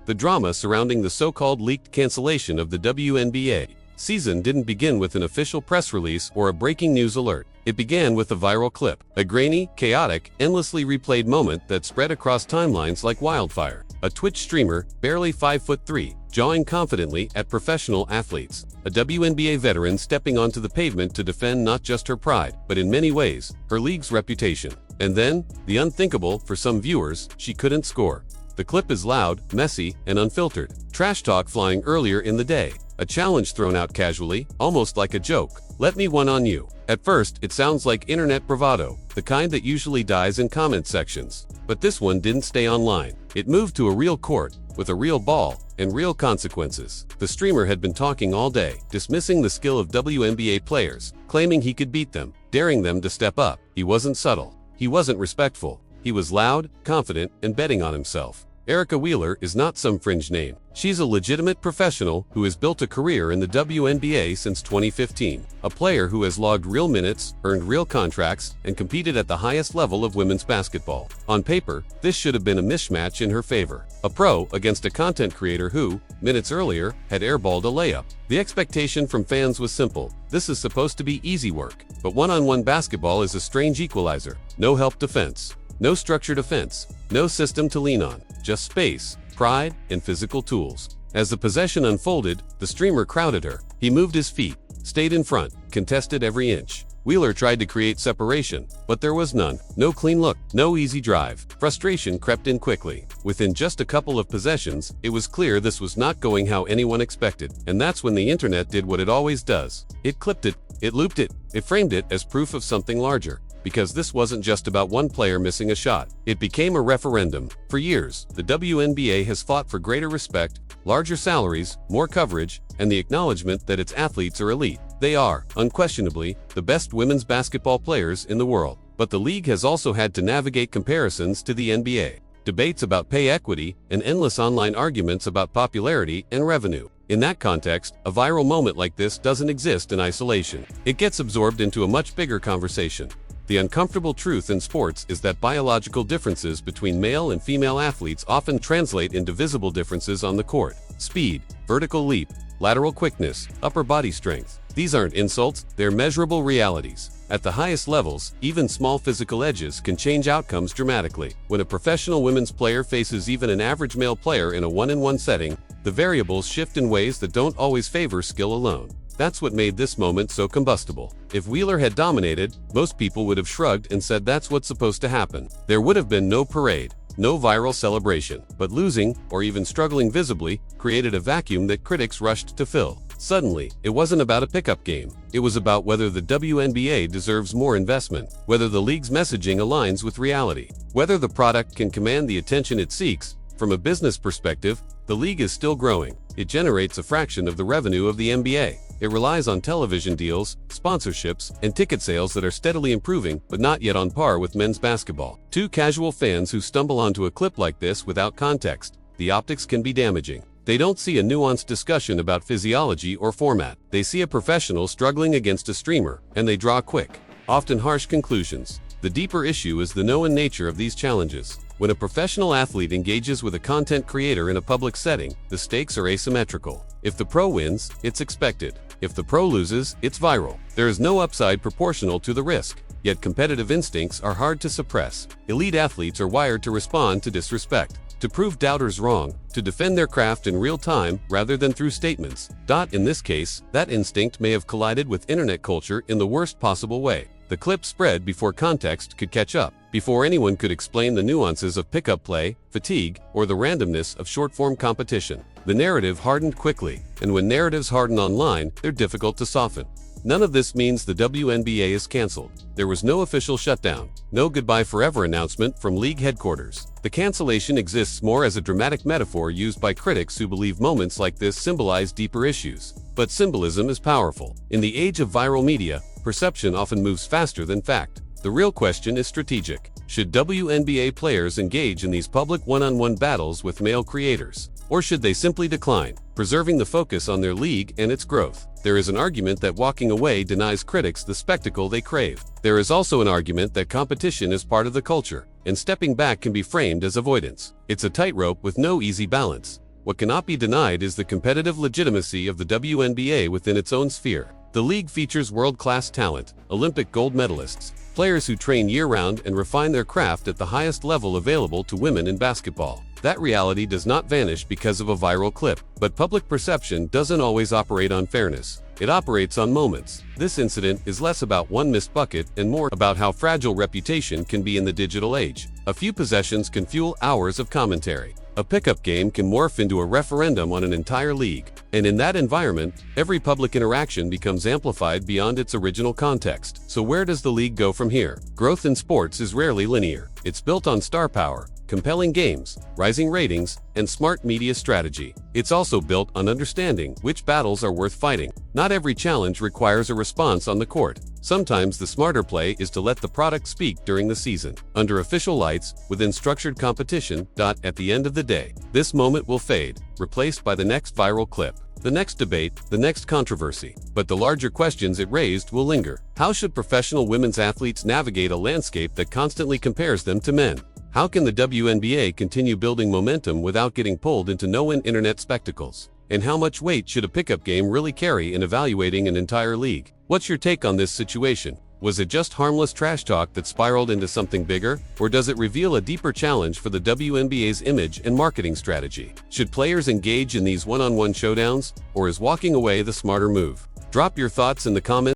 The drama surrounding the so-called leaked cancellation of the WNBA season didn't begin with an official press release or a breaking news alert. It began with a viral clip, a grainy, chaotic, endlessly replayed moment that spread across timelines like wildfire. A Twitch streamer, barely 5'3", jawing confidently at professional athletes. A WNBA veteran stepping onto the pavement to defend not just her pride, but in many ways, her league's reputation. And then, the unthinkable for some viewers, she couldn't score. The clip is loud, messy, and unfiltered. Trash talk flying earlier in the day. A challenge thrown out casually, almost like a joke. Let me one on you. At first, it sounds like internet bravado, the kind that usually dies in comment sections. But this one didn't stay online. It moved to a real court, with a real ball, and real consequences. The streamer had been talking all day, dismissing the skill of WNBA players, claiming he could beat them, daring them to step up. He wasn't subtle. He wasn't respectful. He was loud, confident, and betting on himself. Erica Wheeler is not some fringe name. She's a legitimate professional who has built a career in the WNBA since 2015. A player who has logged real minutes, earned real contracts, and competed at the highest level of women's basketball. On paper, this should have been a mismatch in her favor. A pro against a content creator who, minutes earlier, had airballed a layup. The expectation from fans was simple. This is supposed to be easy work. But one-on-one basketball is a strange equalizer. No help defense. No structured offense. No system to lean on. Just space, pride, and physical tools. As the possession unfolded, the streamer crowded her. He moved his feet, stayed in front, contested every inch. Wheeler tried to create separation, but there was none. No clean look, no easy drive. Frustration crept in quickly. Within just a couple of possessions, it was clear this was not going how anyone expected. And that's when the internet did what it always does. It clipped it, it looped it, it framed it as proof of something larger. Because this wasn't just about one player missing a shot. It became a referendum. For years, the WNBA has fought for greater respect, larger salaries, more coverage, and the acknowledgement that its athletes are elite. They are, unquestionably, the best women's basketball players in the world. But the league has also had to navigate comparisons to the NBA, debates about pay equity, and endless online arguments about popularity and revenue. In that context, a viral moment like this doesn't exist in isolation. It gets absorbed into a much bigger conversation. The uncomfortable truth in sports is that biological differences between male and female athletes often translate into visible differences on the court. Speed, vertical leap, lateral quickness, upper body strength. These aren't insults, they're measurable realities. At the highest levels, even small physical edges can change outcomes dramatically. When a professional women's player faces even an average male player in a one-on-one setting, the variables shift in ways that don't always favor skill alone. That's what made this moment so combustible. If Wheeler had dominated, most people would have shrugged and said that's what's supposed to happen. There would have been no parade, no viral celebration. But losing, or even struggling visibly, created a vacuum that critics rushed to fill. Suddenly, it wasn't about a pickup game. It was about whether the WNBA deserves more investment, whether the league's messaging aligns with reality, whether the product can command the attention it seeks. From a business perspective, the league is still growing. It generates a fraction of the revenue of the NBA. It relies on television deals, sponsorships, and ticket sales that are steadily improving, but not yet on par with men's basketball. To casual fans who stumble onto a clip like this without context, the optics can be damaging. They don't see a nuanced discussion about physiology or format. They see a professional struggling against a streamer, and they draw quick, often harsh conclusions. The deeper issue is the known nature of these challenges. When a professional athlete engages with a content creator in a public setting, the stakes are asymmetrical. If the pro wins, it's expected. If the pro loses, it's viral. There is no upside proportional to the risk. Yet competitive instincts are hard to suppress. Elite athletes are wired to respond to disrespect, to prove doubters wrong, to defend their craft in real time rather than through statements. In this case, that instinct may have collided with internet culture in the worst possible way. The clip spread before context could catch up, before anyone could explain the nuances of pickup play, fatigue, or the randomness of short-form competition. The narrative hardened quickly, and when narratives harden online, they're difficult to soften. None of this means the WNBA is canceled. There was no official shutdown, no goodbye forever announcement from league headquarters. The cancellation exists more as a dramatic metaphor used by critics who believe moments like this symbolize deeper issues. But symbolism is powerful. In the age of viral media, perception often moves faster than fact. The real question is strategic. Should WNBA players engage in these public one-on-one battles with male creators? Or should they simply decline, preserving the focus on their league and its growth? There is an argument that walking away denies critics the spectacle they crave. There is also an argument that competition is part of the culture, and stepping back can be framed as avoidance. It's a tightrope with no easy balance. What cannot be denied is the competitive legitimacy of the WNBA within its own sphere. The league features world-class talent, Olympic gold medalists, players who train year-round and refine their craft at the highest level available to women in basketball. That reality does not vanish because of a viral clip, but public perception doesn't always operate on fairness. It operates on moments. This incident is less about one missed bucket and more about how fragile reputation can be in the digital age. A few possessions can fuel hours of commentary. A pickup game can morph into a referendum on an entire league. And in that environment, every public interaction becomes amplified beyond its original context. So where does the league go from here? Growth in sports is rarely linear. It's built on star power, compelling games, rising ratings, and smart media strategy. It's also built on understanding which battles are worth fighting. Not every challenge requires a response on the court. Sometimes the smarter play is to let the product speak during the season, under official lights, within structured competition. At the end of the day, this moment will fade, replaced by the next viral clip, the next debate, the next controversy. But the larger questions it raised will linger. How should professional women's athletes navigate a landscape that constantly compares them to men? How can the WNBA continue building momentum without getting pulled into no-win internet spectacles? And how much weight should a pickup game really carry in evaluating an entire league? What's your take on this situation? Was it just harmless trash talk that spiraled into something bigger? Or does it reveal a deeper challenge for the WNBA's image and marketing strategy? Should players engage in these one-on-one showdowns? Or is walking away the smarter move? Drop your thoughts in the comments.